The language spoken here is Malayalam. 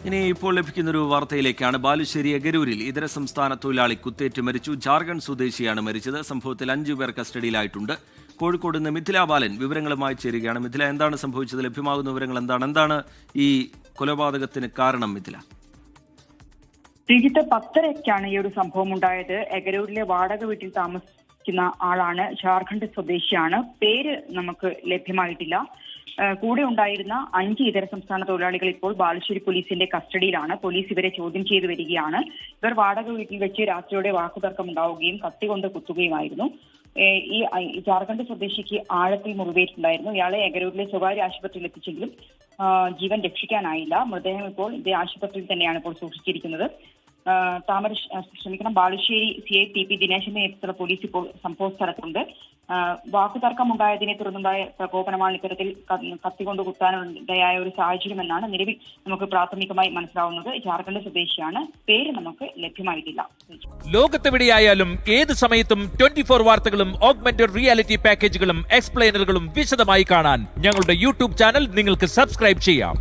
ഇനി ഇപ്പോൾ ലഭിക്കുന്നൊരു വാർത്തയിലേക്കാണ്. ബാലുശ്ശേരി എഗരൂരിൽ ഇതര സംസ്ഥാന തൊഴിലാളി കുത്തേറ്റ് മരിച്ചു. ജാർഖണ്ഡ് സ്വദേശിയാണ് മരിച്ചത്. സംഭവത്തിൽ 5 പേർ കസ്റ്റഡിയിലായിട്ടുണ്ട്. കോഴിക്കോട് നിന്ന് മിഥില ബാലൻ വിവരങ്ങളുമായി ചേരുകയാണ്. മിഥില, എന്താണ് സംഭവിച്ചത്? ലഭ്യമാകുന്ന വിവരങ്ങൾ എന്താണ് ഈ കൊലപാതകത്തിന് കാരണം? മിഥില, ശ്രീജിത്ത്, 10:30-ക്കാണ് ഈ ഒരു സംഭവം ഉണ്ടായത്. എഗരൂരിലെ വാടക വീട്ടിൽ താമസിക്കുന്ന ആളാണ്. ജാർഖണ്ഡ് സ്വദേശിയാണ്. പേര് നമുക്ക് ലഭ്യമായിട്ടില്ല. കൂടെ ഉണ്ടായിരുന്ന 5 ഇതര സംസ്ഥാന തൊഴിലാളികൾ ഇപ്പോൾ ബാലുശ്ശേരി പോലീസിന്റെ കസ്റ്റഡിയിലാണ്. പോലീസ് ഇവരെ ചോദ്യം ചെയ്തു വരികയാണ്. ഇവർ വാടക വീട്ടിൽ വെച്ച് രാത്രിയോടെ വാക്കുതർക്കം ഉണ്ടാവുകയും കത്തികൊണ്ട് കുത്തുകയുമായിരുന്നു. ഈ ജാർഖണ്ഡ് സ്വദേശിക്ക് ആഴത്തിൽ മുറിവേറ്റുണ്ടായിരുന്നു. ഇയാളെ എഗരൂരിലെ സ്വകാര്യ ആശുപത്രിയിൽ എത്തിച്ചെങ്കിലും ജീവൻ രക്ഷിക്കാനായില്ല. മൃതദേഹം ഇപ്പോൾ ഇതേ ആശുപത്രിയിൽ തന്നെയാണ് ഇപ്പോൾ സൂക്ഷിച്ചിരിക്കുന്നത്. ബാലുശ്ശേരി CITP ദിനേശന്റെ നേതൃത്വത്തിലുള്ള പോലീസ് ഇപ്പോൾ സംഭവ സ്ഥലത്തുണ്ട്. വാക്കുതർക്കമുണ്ടായതിനെ തുടർന്നുണ്ടായ പ്രകോപനമാണ് ഇത്തരത്തിൽ കത്തികൊണ്ട് കുത്താനുണ്ടായ ഒരു സാഹചര്യമെന്നാണ് നിലവിൽ നമുക്ക് പ്രാഥമികമായി മനസ്സിലാവുന്നത്. ജാർഖണ്ഡ് സ്വദേശിയാണ്. പേര് നമുക്ക് ലഭ്യമായിട്ടില്ല. ലോകത്തെവിടെയായാലും ഏത് സമയത്തും 24 വാർത്തകളും ഓഗ്മെന്റഡ് റിയാലിറ്റി പാക്കേജുകളും എക്സ്പ്ലെയിനറുകളും വിശദമായി കാണാൻ ഞങ്ങളുടെ YouTube ചാനൽ നിങ്ങൾക്ക് സബ്സ്ക്രൈബ് ചെയ്യാം.